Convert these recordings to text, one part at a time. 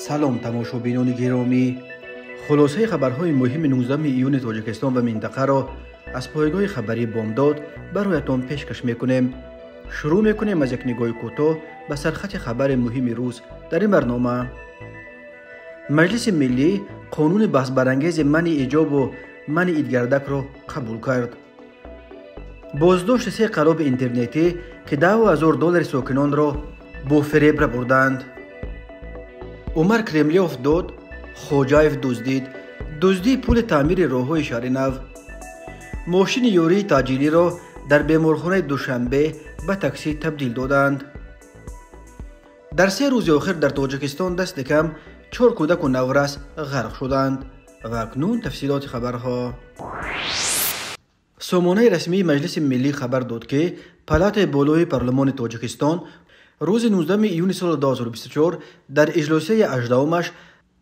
سلام تماشابینان گرامی، خلاصه خبرهای مهم 19 ایون تاجیکستان و منطقه را از پایگاه خبری بامداد برایتان پیشکش میکنیم. شروع میکنیم از یک نگاه کوتاه به سرخط خبر مهم روز در این برنامه. مجلس ملی قانون بحث برانگیز منع ایجاب و منع ایدگردک را قبول کرد. بازداشت 3 قلاب اینترنتی که $10,000 ساکنان را با فریب بردند. عمر کرملیوف داد، خوجایف دزدی پول تعمیر راههای شهر نو. ماشین یوری تاجیلی را در بیمارخانه دوشنبه به تاکسی تبدیل دادند. در 3 روز آخر در تاجیکستان دست کم 4 کودک و نورس غرق شدند. و اکنون تفصیلات خبرها. سامانه رسمی مجلس ملی خبر داد که پالات بالای پارلمان تاجیکستان روز 19 ایون سال 2024 در اجلاس 18مش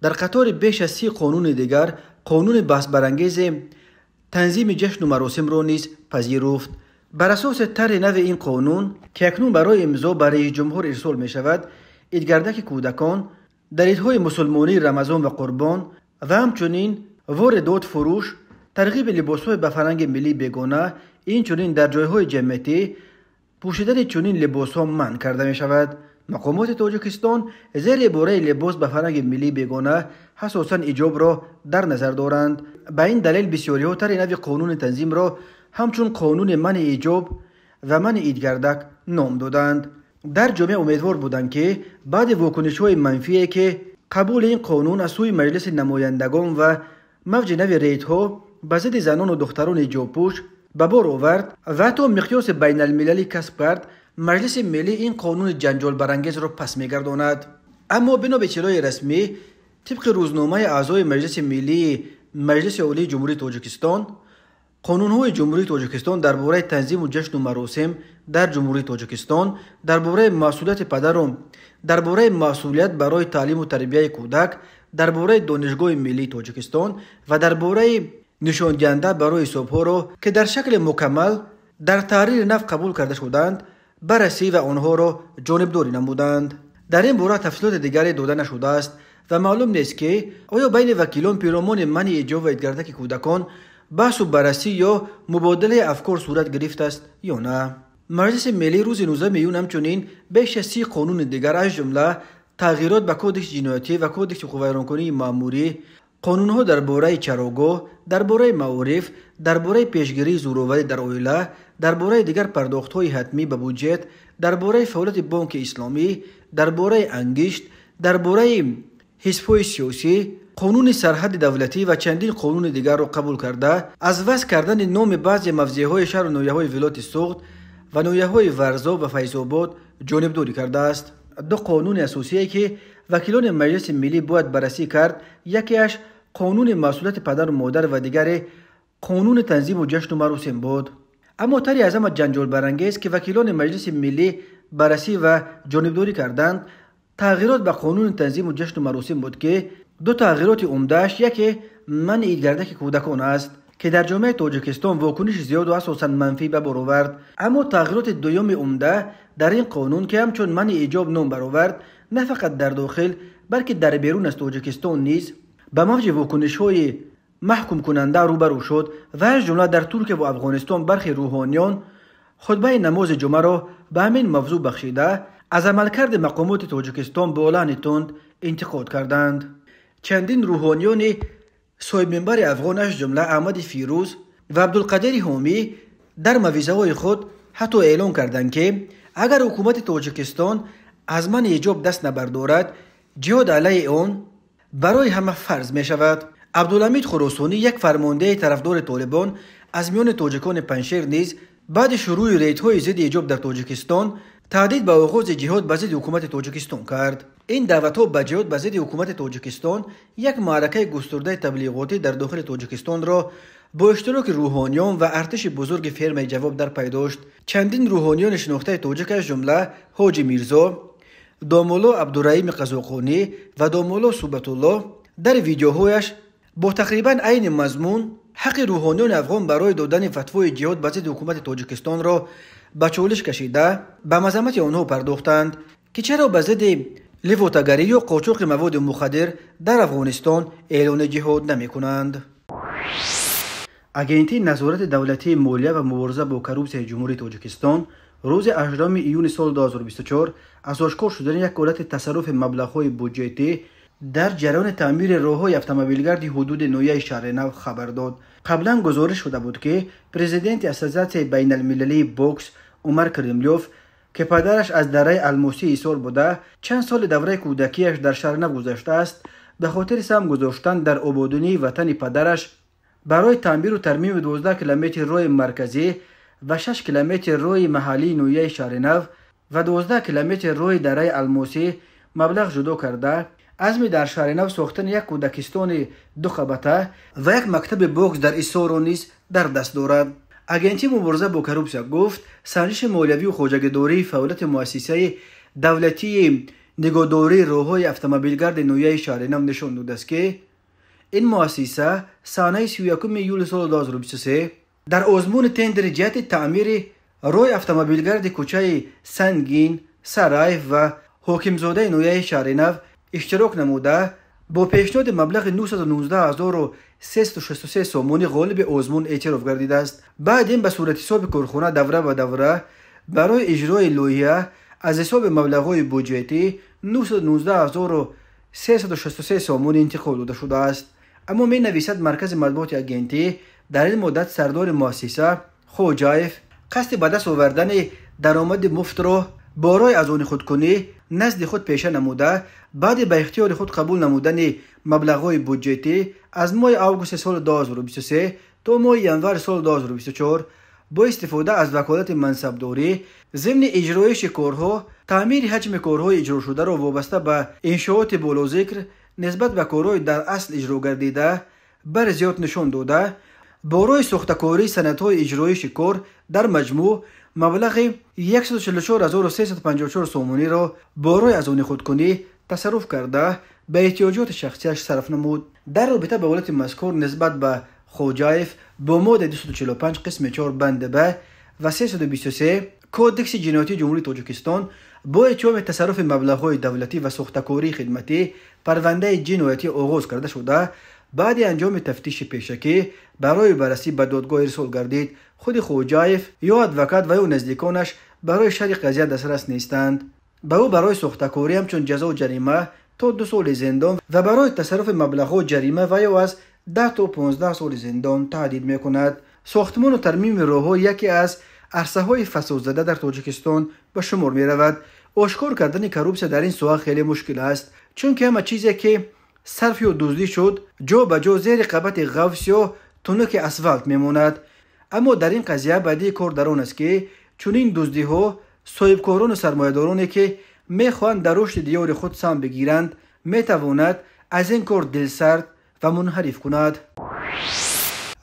در قطار بیش از 30 قانون دیگر قانون بحث برانگیز تنظیم جشن و مراسم را نیز پذیرفت. بر اساس طرح نو این قانون که اکنون برای امضا به رئیس جمهور ارسال می شود، ایدگردک کودکان در عیدهای مسلمانی رمضان و قربان و همچنین واردات فروش، ترغیب لباسهای به فرهنگ ملی بیگانه، این چنین در جایهای جمعیتی پوشیدن چنین لباسها منع کرده می شود. مقامات تاجیکستان زیر عباره لباس به فرهنگ ملی بیگانه حساساً ایجاب را در نظر دارند. به این دلیل بسیاری ها طرح نو قانون تنظیم را همچون قانون منع ایجاب و منع ایدگردک نام دادند. در جامعه امیدوار بودند که بعد واکنش‌های منفی که قبول این قانون از سوی مجلس نمایندگان و موج نو ریت‌ها به ضد زنان و دختران حجاب‌پوش به بار آورد و حتی مقیاس بین المللی کسب کرد، مجلس ملی این قانون جنجال برانگیز را پس می‌گرداند. اما بنا به اطلاع رسمی طبق روزنامه اعضای مجلس ملی مجلس عالی جمهوری تاجیکستان، قانون‌های جمهوری تاجیکستان درباره تنظیم و جشن و مراسم در جمهوری تاجیکستان، درباره مسئولیت پدران، درباره مسئولیت برای تعلیم و تربیت کودک، درباره دانشگاه ملی تاجیکستان و درباره نشاندهنده برای حساب‌ها را که در شکل مکمل در تحریر نو قبول کرده شدند بررسی و آنها را جانبداری نمودند. در این باره تفصیلات دیگری داده نشده است و معلوم نیست که آیا بین وکیلان پیرامان منع ایجاب و ایدگردک کودکان بحث و بررسی یا مبادله افکار صورت گرفته است یا نه. مجلس ملی روز 19 ایون همچنین بیش از 30 قانون دیگر از جمله تغییرات به کدکس جنایتی و کدکس حقوق ویرانکنی مأموری، قانون‌ها درباره چراگاه، درباره معارف، درباره پیشگیری زوراوری در عائله، درباره دیگر پرداخت‌های حتمی به بودجه، درباره فعالیت بانک اسلامی، درباره انگشت، درباره حزب‌های سیاسی، قانون سرحد دولتی و چندین قانون دیگر را قبول کرده از وضع کردن نام بعضی موضع‌های شهر و ناحیه‌های ولایت سوخت و ناحیه‌های ورزا و فیض‌آباد جانبداری کرده است. 2 قانون اساسی که وکیلان مجلس ملی باید بررسی کرد، یکیش قانون مسئولیت پدر و مادر و دیگر قانون تنظیم و جشن و مراسم بود. اما طرح از جنجال برانگیز که وکیلان مجلس ملی بررسی و جانبداری کردند، تغییرات به قانون تنظیم و جشن و مراسم بود که 2 تغییرات عمده‌اش یکی منع ایدگردک کودکان است که در جامعه تاجیکستان واکنش زیاد و اساساً منفی به بار آورد. اما تغییرات دوم عمده در این قانون که همچون منع ایجاب نام برآورد، نه فقط در داخل بلکه در بیرون از تاجیکستان نیز به موج واکنش‌های محکوم کننده روبرو شد و از جمله در ترکیه و افغانستان برخی روحانیان خطبه نماز جمعه را به همین موضوع بخشیده از عملکرد مقامات تاجیکستان با لحن تند انتقاد کردند. چندین روحانیان صاحب منبر افغان از جمله احمد فیروز و عبدالقادر حامی در موعظه‌های خود حتی اعلام کردند که اگر حکومت تاجیکستان از منع ایجاب دست نبردارد، جهاد علیه آن برای همه فرض می شود. عبدالحمید خراسانی، یک فرمانده طرفدار طالبان از میان تاجیکان پنشیر نیز بعد شروع ریدهای ضد ایجاب در تاجیکستان تهدید به آغاز جهاد به ضد حکومت تاجیکستان کرد. این دعوت‌ها به جهاد به ضد حکومت تاجیکستان یک معرکه گسترده تبلیغاتی در داخل تاجیکستان را با اشتراک روحانیان و ارتش بزرگ فرمه جواب در پی داشت. چندین روحانیان شناخته تاجیک از جمله حاجی میرزا، دامولا عبدالرحیم قزاقانی و دامولا صوبت الله در ویدیوهایش با تقریبا عین مضمون حق روحانیان افغان برای دادن فتوای جهاد به ضد حکومت تاجیکستان را به چالش کشیده به مذمت آنها پرداختند که چرا به ضد لیوتاگری و قاچاق مواد مخدر در افغانستان اعلان جهاد نمی کنند. اگنتی نظارت دولتی مالیه و مبارزه با کروپسیون جمهوری تاجیکستان روز 18 ایون سال 2024 از آشکار شدن یک حالت تصرف مبلغ‌های بودجتی در جریان تعمیر راه‌های اتومبیلگرد حدود نویه شهر نو خبر داد. قبلا گزارش شده بود که پرزیدنت اساسیاسیون بین المللی بوکس عمر کریملیوف که پدرش از دره الموسی ایسار بوده چند سال دوره کودکیش در شهر نو گذشته است، به خاطر سهم گذاشتن در آبادانی وطن پدرش برای تعمیر و ترمیم 12 کیلومتر راه مرکزی و 6 کیلومتر راه محلی نویه شهر نو و 12 کیلومتر راه دره الموسی مبلغ جدا کرده عزم در شهر نو ساختن یک کودکستان 2 خبطه و یک مکتب بوکس در ایسار نیز در دست دارد. اگنتی مبارزه با کروپسیا گفت سنجش مالیوی و خوجگه‌داری فعالیت مؤسسه دولتی نگهداری راه‌های اتومبیلگرد نویه شهر نو نشان داده است که این مؤسسه سانحه 31 یولی سال 2023 در آزمون تندر جهت تعمیر راه اتومبیلگرد کوچه سنگین، سرای و حاکمزاده نویه شهر نو اشتراک نموده با پیشنهاد مبلغ 919,363 سومونی غالب آزمون اعتراف گردیده است. بعد این به صورت حساب کارخانه دوره به دوره برای اجرای لایحه از حساب مبلغ‌های بودجتی 919,363 سومون انتقال داده شده است. اما می نویسد مرکز مطبوعات اگنتی در این مدت سردار مؤسسه خوجایف قصد به دست آوردن درآمد مفت را برای از آن خودکنی نزد خود پیشه نموده بعد به اختیار خود قبول نمودن مبلغ‌های بودجتی از ماه آگوست سال 2023 تا ماه ینور سال 2024 با استفاده از وکالت منصبداری ضمن اجرایش کارها تعمیر حجم کارهای اجرا شده را وابسته به انشاءات بالا ذکر نسبت به کارهای در اصل اجرا گردیده بر زیاد نشان داده برای ساختکاری سندهای اجرایش کار در مجموع مبلغ 144,354 سومونی را برای از آن خودکنی تصرف کرده به احتیاجات شخصیش صرف نمود. در رابطه با حالت مذکور نسبت به خوجایف با ماده 245 قسم 4 بند ب و 323 کودکس جنایتی جمهوری تاجیکستان با اتهام تصرف مبلغ‌های دولتی و ساختکاری خدمتی پرونده جنایتی آغاز کرده شده. بعد انجام تفتیش پیشکی برای بررسی به دادگاه ارسال گردید. خود خوجایف یا ادوکات و یا نزدیکانش برای شرح قضیه دسترس نیستند. به او برای ساختکاری همچون جزا و جریمه تا 2 سال زندان و برای تصرف مبلغ‌ها جریمه و یا از 10 تا 15 سال زندان تهدید می‌کند. ساختمان و ترمیم راه‌ها یکی از عرصه‌های فساد زده در تاجیکستان به شمار می‌رود. آشکار کردن کروپسیا در این سوال خیلی مشکل است، چون که همه چیزی که صرف یا دزدی شد جا به جا زیر قبط غوث یا تونک اسفالت میماند. اما در این قضیه بدی کار در آن است که چون این دزدی ها صاحبکاران و سرمایه‌دارانی که میخواهند در رشد دیار خود سهم بگیرند میتواند از این کار دلسرد و منحرف کند.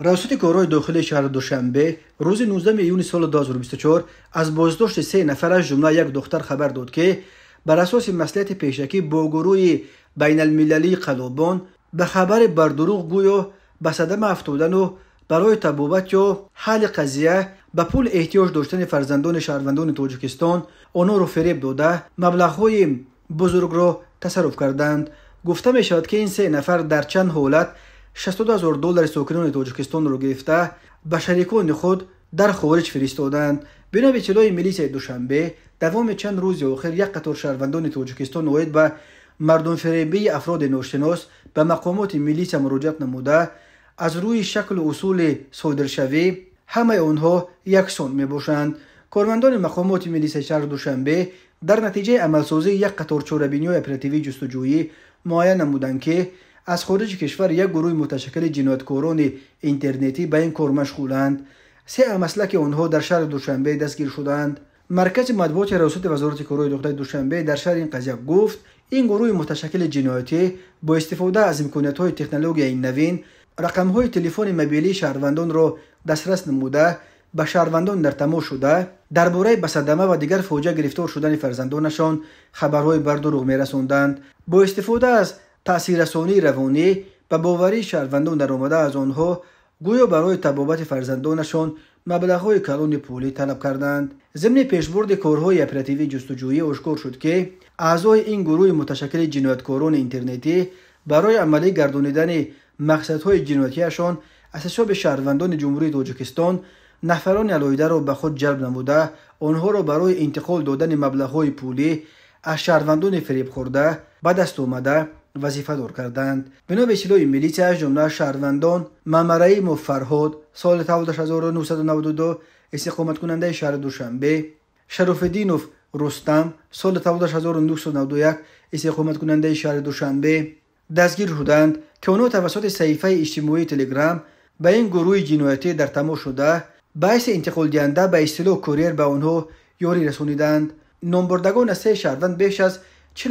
رئاست کارهای داخلی شهر دوشنبه روز 19 ایون سال 2024 از بازداشت 3 نفر از جمله یک دختر خبر داد که بر اساس مصلحت پیشکی با گروه بین المللی قلابان به خبر بردروغ گویا به صدمه افتادن و برای تبابت یا حل قضیه به پول احتیاج داشتن فرزندان شهروندان تاجیکستان آنها را فریب داده مبلغ‌های بزرگ را تصرف کردند. گفته می شود که این 3 نفر در چند حالت 62,000 دلار ساکنان تاجیکستان را گرفته به شریکان خود در خارج فرستادند. بنا به اطلاع میلیسای دوشنبه دوام چند روز آخر یک قطار شهروندان تاجیکستان اوید به مردم فریبی افراد ناشناس به مقامات میلیسا مراجعت نموده از روی شکل و اصول صادرشوی همه آنها یکسان می باشند. کارمندان مقامات میلیسا شهر دوشنبه در نتیجه عملسازی یک قطار چاره‌بینی اپراتیوی جستجویی معاین نمودند که از خارج کشور یک گروه متشکل جنایتکاران اینترنتی به این کار مشغولند. 3 مسلک آنها در شهر دوشنبه دستگیر شدند. مرکز مطبوعات ریاست وزارت کارهای داخلی دوشنبه در شهر این قضیه گفت این گروه متشکل جنایتی با استفاده از امکانات‌های تکنولوژی نوین رقم‌های تلفن موبیلی شهروندان را دسترس نموده به شهروندان در تماس شده درباره به صدمه و دیگر فوجه گرفتار شدن فرزندانشان خبرهای بر دروغ می‌رساندند. با استفاده از تاثیررسانی روانی به باوری شهروندان در آمده از آنها گویا برای تبابت فرزندانشان مبلغ‌های کلان پولی طلب کردند. ضمن پیشبرد کارهای اپراتیوی جستجویی آشکار شد که اعضای این گروه متشکل جنایتکاران اینترنتی برای عملی گردانیدن مقصدهای جنایتیشان از حساب شهروندان جمهوری تاجیکستان نفران علیحده را به خود جلب نموده آنها را برای انتقال دادن مبلغ‌های پولی از شهروندان فریب خورده به دست آمده وظیفه دار کردند. بنا به اطلاع میلیسیا از جمله شهروندان ممرعیم و فرهاد سال تولدش 1992 استقامت کننده شهر دوشنبه، شرف‌الدین رستم سال تولدش 1991 استقامت کننده شهر دوشنبه دستگیر شدند که آنها توسط صحیفه اجتماعی تلگرام به این گروه جنایتی در تماس شده باعث انتقال دهنده به اصطلاح کوریر به آنها یاری رسانیدند. نامبردگان از 3 شهروند بیش از $40,000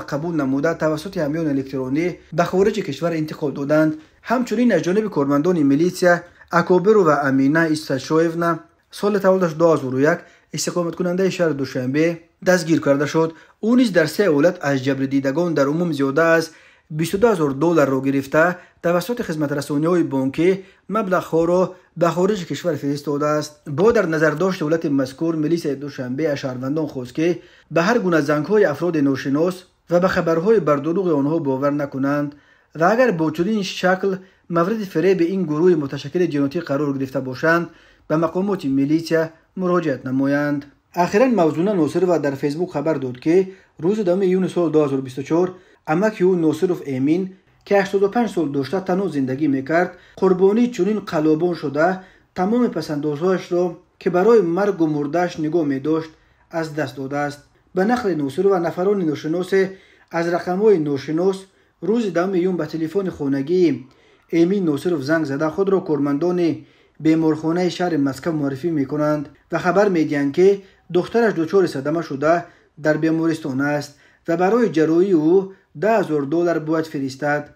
قبول نموده توسط حامیان الکترونی به خارج کشور انتقال دادند. همچنین از جانب کارمندان میلیسیا اکابر و امینه استشویونا سال تولدش 2001 استقامت کننده شهر دوشنبه دستگیر کرده شد. او نیز در 3 ایالت از جبر دیدگان در عموم زیاده از $22,000 را گرفته توسط خدمت رسانی‌های بانکی مبلغ‌ها را به خارج کشور فرستاده است. با در نظر داشت دولت مذکور میلیسیا دوشنبه از شهروندان خواست که به هر گونه زنگ‌های افراد ناشناس و به خبرهای بر دروغ آنها باور نکنند و اگر با چنین شکل مورد فریب این گروه متشکل جنایتی قرار گرفته باشند به مقامات میلیسیا مراجعت نمایند. اخیراً موضوعا ناصرова در فیسبوک خبر داد که روز 2 یونیو سال 2024 امک او ناصرov امین که 85 سال داشته تنها زندگی میکرد قربانی چنین قلابان شده تمام پسندازهایش را که برای مرگ و مردهش نگاه میداشت از دست داده است. به نقل ناصرova نفران ناشناس از رقم‌های ناشناس روز 2 یونیو به تلفن خانگی امین ناصرov زنگ زده خود را کارمندان بیمارخانه شهر مسکو معرفی میکنند و خبر میدهند که دخترش دچار صدمه شده در بیمارستان است و برای جراحی او $10,000 باید فرستد.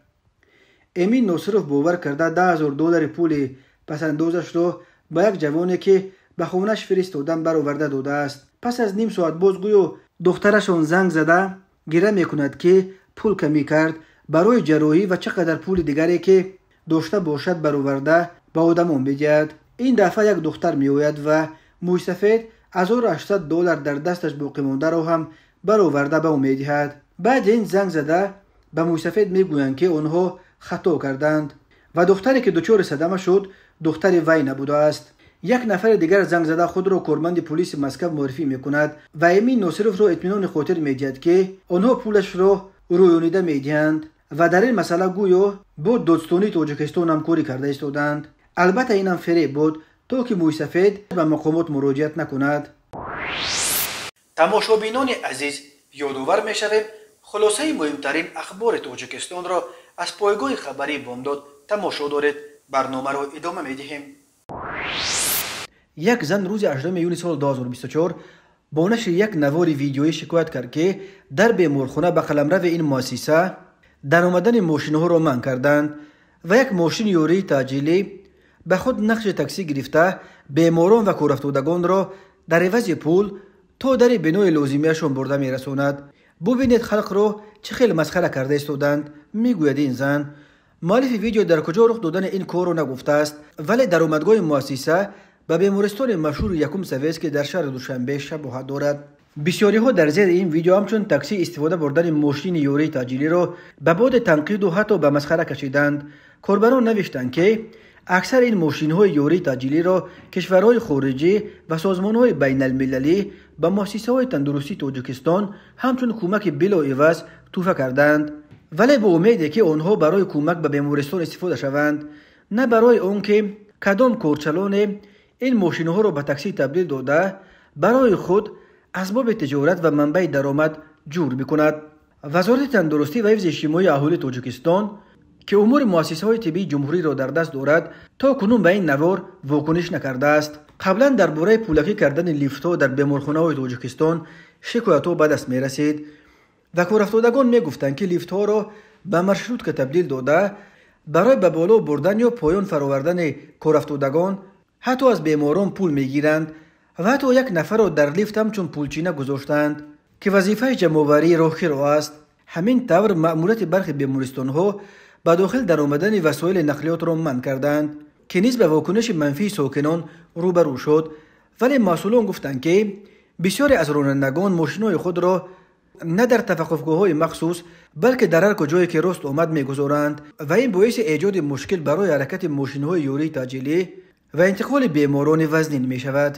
امین ناصرov باور کرده $10,000 پول پسندازش را به یک جوانی که به خانه‌اش فرستادن برآورده داده است. پس از نیم ساعت باز گویا دخترشان زنگ زده گله میکند که پول کمی کرد برای جراحی و چقدر پول دیگری که داشته باشد برآورده به آدمان می‌دهد. این دفعه یک دختر میآید و موش سفید $1,800 در دستش باقی مانده را هم برآورده به او می‌دهد. بعد این زنگ زده به موش سفید میگویند که آنها خطا کردند و دختری که دچار صدمه شد دختر وی نبوده است. یک نفر دیگر زنگ زده خود را کارمند پلیس مسکو معرفی میکند و امین ناصرov را اطمینان خاطر میدهد که آنها پولش را رویانیده میدهند و در این مسئله گویا با دادستانی تاجیکستان همکاری کرده ایستادند. البته این هم فریب بود تا که موش سفید به مقامات مراجعت نکند. تماشابینان عزیز یادآور میشویم خلاصه مهمترین اخبار تاجیکستان را از پایگاه خبری بامداد تماشا دارید. برنامه را ادامه میدهیم. یک زن روز 18 یونیو سال 2024 با نشر یک نوار ویدیویی شکایت کرد که در بیمارخانه به قلمرو این مؤسسه در آمدن ماشین‌ها را منع کردند و یک ماشین یوری تاجیلی به خود نقش تاکسی گرفته بیماران و کارافتادگان را در عوض پول تا در بنای لازمیشان برده میرساند. ببینید خلق را چه خیلی مسخره کرده ایستادند. میگوید این زن مؤلف ویدیو در کجا رخ دادن این کار را نگفته است ولی در آمدگاه مؤسسه به بیمارستان مشهور یکم سویس که در شهر دوشنبه شباهت دارد. بسیاری ها در زیر این ویدیو همچون تاکسی استفاده بردن ماشین یوری تاجیلی را به بعد تنقید و حتی به مسخره کشیدند. کاربران نوشتند که اکثر این ماشین های یوری تاجیلی را کشورهای خارجی و سازمان های بین المللی به مؤسسه های تندرستی تاجیکستان همچون کمک بلا عوض تحفه کردند ولی با امیدی که آنها برای کمک به بیمارستان استفاده شوند نه برای آن که کدام کارچلان این ماشین ها را به تاکسی تبدیل داده برای خود اسباب تجارت و منبع درآمد جور بکند. وزارت تندرستی و حفظ اجتماعی اهالی تاجیکستان که امور مؤسسه‌های طبی جمهوری را در دست دارد تا کنون به این نوار واکنش نکرده است. قبلا درباره پولکی کردن لیفت‌ها در بیمارخانه‌های تاجیکستان شکایت‌ها به دست می‌رسید و کارافتادگان می‌گفتند که لیفت‌ها را به مشروط که تبدیل داده برای به بالا بردن یا پایان فراوردن کارافتادگان حتی از بیماران پول می‌گیرند و حتی یک نفر را در لیفت همچون پولچینه گذاشتند که وظیفه جمع‌آوری راهی را است. همین طور مأموریت برخی بیمارستان‌ها به داخل در آمدن وسایل نقلیات را منع کردند. که نیز به واکنش منفی ساکنان روبرو شد. ولی مسئولان گفتند که بسیاری از رانندگان ماشین‌های خود را نه در توقفگاه‌های مخصوص بلکه در هر کجایی که راست آمد می‌گذارند و این باعث ایجاد مشکل برای حرکت ماشین‌های یوری تعجیلی و انتقال بیماران وزنین می‌شود.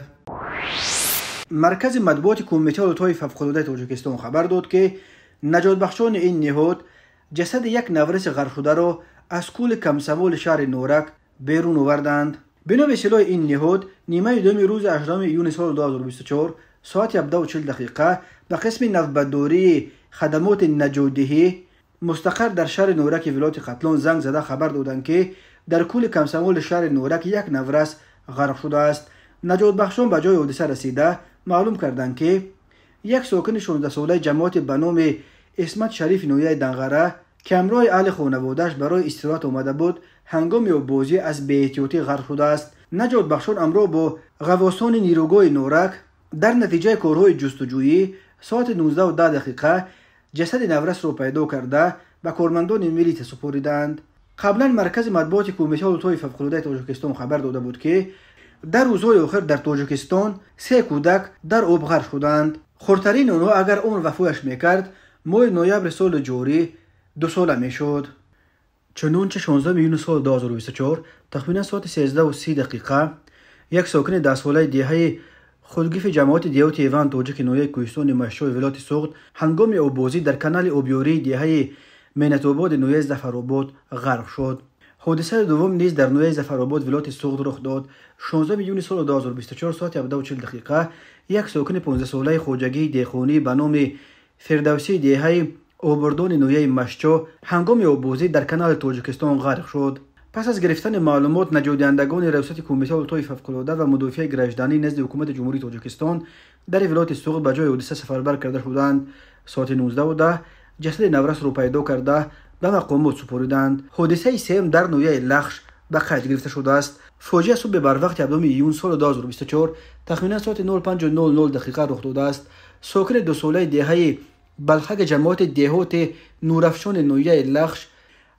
مرکز مطبوعات کمیته حالت‌های فوق‌العاده تاجیکستان خبر داد که نجات بخشان این نهاد جسد یک نورس غرق شده را از کول کمسوال شهر نورک بیرون آوردند. بنا به اطلاع این نهاد نیمه دوم روز 18 یونی سال 2024 ساعت 17:40 دقیقه به قسم نوبتداری خدمات نجات‌دهی مستقر در شهر نورک ولایت قتلان زنگ زده خبر دادند که در کول کمسوال شهر نورک یک نورس غرق شده است. نجات بخشان به جای حادثه رسیده معلوم کردند که یک ساکن 16 ساله جماعت به نام اسمت شریف نویه دنغره که همراه اهل خانواده‌اش برای استراحت آمده بود هنگام بازی از بی‌احتیاطی غرق شده است. نجات بخشان همراه با غواصان نیروگاه نورک در نتیجه کارهای جستجویی ساعت 19:10 دقیقه جسد نورس را پیدا کرده به کارمندان ملیت سپردند. قبلا مرکز مطبوعات کمیته حالت‌های فوق‌العاده تاجیکستان خبر داده بود که در روزهای آخر در تاجیکستان 3 کودک در آب غرق شدند. خردترین آنها اگر عمر وفایش میکرد ماه نوامبر سال جاری 2 ساله میشد. چنانچه 16 یونی سال 2024 تقریبا ساعت 13:30 دقیقه یک ساکن 10 ساله دهه خودگیف جماعت دیوت ایوان تاجیک نویه کوهستان مشهور ولایت سوخت هنگام آببازی در کانال آبیاری دهه منتوباد نویه ظفرآباد غرق شد. حادثه دوم نیز در نویه ظفرآباد ولایت سوخت رخ داد. 16 یونی سال 2024 ساعت 17:40 دقیقه یک ساکن 15 ساله خوجگی دهخانی به نام فردوسی دهه آبردان نویه مشچا هنگام آببازی در کانال تاجیکستان غرق شد. پس از گرفتن معلومات نجات دهندگان ریاست کمیته حالت‌های فوق‌العاده و مدافع گردشدنی نزد حکومت جمهوری تاجیکستان در ولایت سوخت به جای حادثه سفربر کرده شدند. ساعت 19:10 جسد نورس را پیدا کرده به مقامات سپردند. حادثه سوم در نویه لخش به قید گرفته شده است. فاجعه صبح بر وقت 7 یون سال 2024 تقریبا ساعت 05:00 دقیقه رخ داده است. ساکن 2 ساله دهه بلخک جماعت دهات نورافشان نویه لخش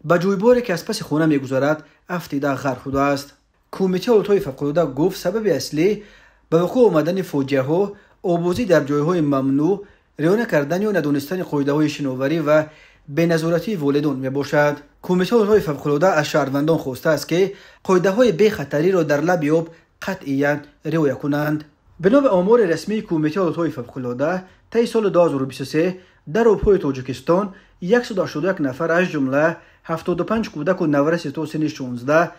به جویباری که از پس خانه میگذرد افتیده غرق شده است. کمیته حالت‌های فوق‌العاده گفت سبب اصلی به وقوع آمدن فاجعه ها آببازی در جایهای ممنوع، رعایت کردن یا ندانستن قاعده‌های شناوری و بی‌نظارتی والدان میباشد. کمیته حالت‌های فوق‌العاده از شهروندان خواسته است که قاعده‌های بی خطری را در لب آب قطعاً رعایت کنند. بنا به آمار رسمی کمیته حالت‌های فوق‌العاده طی سال 2023 در آب‌های تاجیکستان 181 نفر از جمله 75 کودک و نورس تا سن 16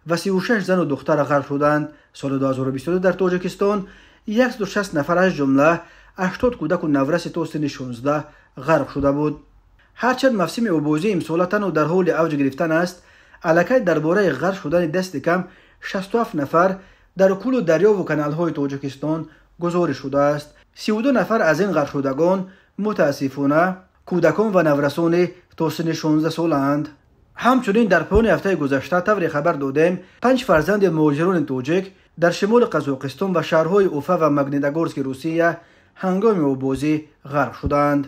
و 36 زن و دختر غرق شدند. سال 2022 در تاجیکستان 160 نفر از جمله 80 کودک و نورس تا سن 16 غرق شده بود. هرچند موسم آببازی امسال تنها در حال اوج گرفتن است، الکی درباره غرق شدن دست کم 67 نفر در کل و دریا و کانال‌های تاجیکستان گزارش شده است. 32 نفر از این غرق شدگان متاسفانه کودکان و نورسان تا سن 16 سالند. همچنین در پایان هفته گذشته طور خبر دادیم 5 فرزند مهاجران تاجیک در شمال قزاقستان و شهرهای اوفا و مگنیتگورسک روسیه هنگام آببازی غرق شدند.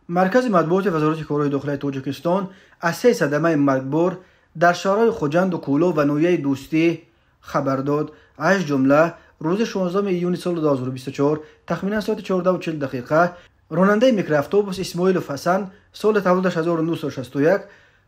مرکز مطبوعات وزارت کارهای داخلی تاجیکستان از 3 صدمه مرگبار در شهرهای خوجند و کولا و نویه دوستی خبر داد. از جمله روز 16 یونی سال 2024 تقریبا ساعت 14:40 دقیقه راننده میکرواتوبوس اسماعیل فسن سال تولدش 1961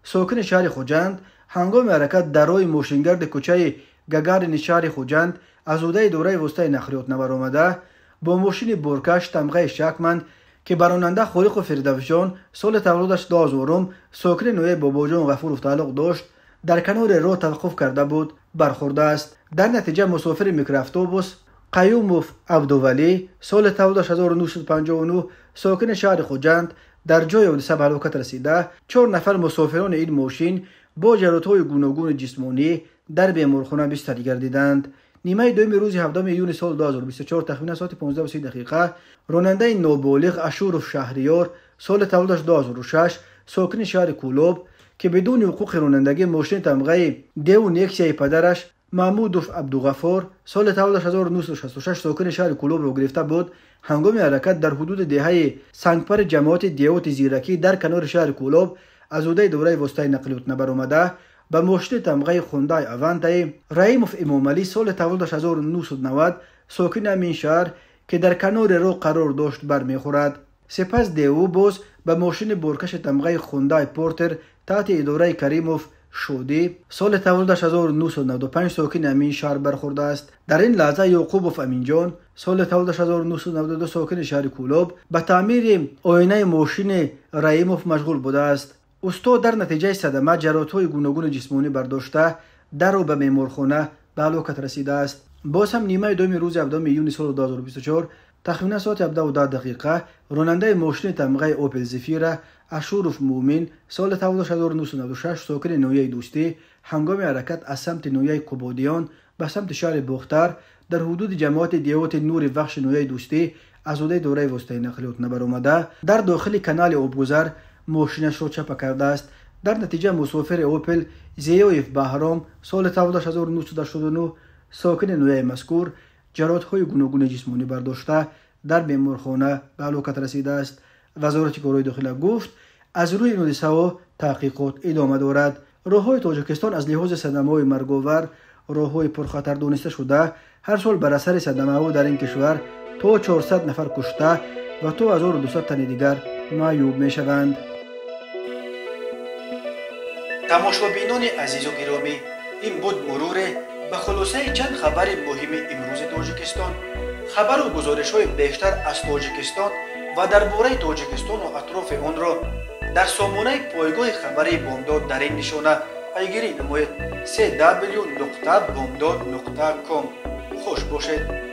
ساکن شهر خوجند هنگام حرکت در راه ماشینگرد کوچه گگارین شهر خوجند از عهده دوره وسطای نقلیات نبر آمده با ماشین بورکش تمغه شکمند که بر راننده خالق فردوسیان سال تولدش 2000 ساکن نویه باباجان غفورov تعلق داشت در کنار راه توقف کرده بود برخورده است. در نتیجه مسافر میکرواتوبوس قیوموف عبدولی سال تولدش 1959 ساکن شهر خوجند در جای حادثه به هلاکت رسیده. 4 نفر مسافران این ماشین با جراحت‌های گوناگون جسمانی در بیمارخانه بستری گردیدند. نیمه دوم روز 17 یونی سال 2024 تقریبا ساعت 15:30 دقیقه راننده نابالغ اشورف شهریار سال تولدش 2006 ساکن شهر کولوب که بدون حقوق رانندگی ماشین تمغه دیو نیکسیای پدرش محمودوف عبدالغفار سال تولدش 1966 ساکن شهر کولوب را گرفته بود هنگام حرکت در حدود دهه سنگپر جماعت دیوت زیرکی در کنار شهر کولوب از عهده دوره وسطای نقلیات نبر آمده به ماشین تمغه خوندای اونتای رحیموف امامعلی سال تولدش 1990 ساکن همین شهر که در کنار رو قرار داشت برمیخورد. سپس دیو باز به ماشین بورکش تمغه خوندای پورتر تحت اداره کریموف شودی سال تولدش 1995 ساکن همین شهر برخورده است. در این لحظه یعقوبوف امینجان سال تولدش 1992 ساکن شهر کولوب به تعمیر آینه ماشین رحیموف مشغول بوده است. استاد در نتیجه صدمه جراحت‌های گوناگون جسمانی برداشته در و به معمارخانه به هلاکت رسیده است. باز هم نیمه دوم روز 17 میلیون سال 2024 تخمیناً ساعت 17:10 راننده ماشین تمغه اوپل زفیر اشوروف مومن سال تولدش 1996 ساکن نویه دوستی هنگام حرکت از سمت نویه کبودیان به سمت شهر بختر در حدود جماعت دیوت نور بخش نویه دوستی از عهده دوره وسطای نقلیات نبرآمده در داخل کانال آبگذر ماشینش را چپه کرده است. در نتیجه مسافر اوپل زیویف بهرام سال تولدش 1989 ساکن نویه مذکور جراحت‌های گوناگون جسمانی برداشته در بیمارخانه به هلاکت رسیده است. وزارت کارهای داخله گفت از روی این حادثه تحقیقات ادامه دارد. راه‌های تاجیکستان از لحاظ صدمه‌های مرگ‌آور راه‌های پرخطر دانسته شده. هر سال بر اثر صدمه‌ها در این کشور تا 400 نفر کشته و تا 1200 تن دیگر معیوب می‌شوند. تماشابینان عزیز و گرامی، این بود مرور به خلاصه چند خبر مهم امروز تاجیکستان. خبر و گزارش‌های بیشتر از تاجیکستان و درباره تاجیکستان و اطراف آن را در سامانه پایگاه خبری بامداد در این نشانه پیگیری نمایید: www.bamdad.com. خوش باشید.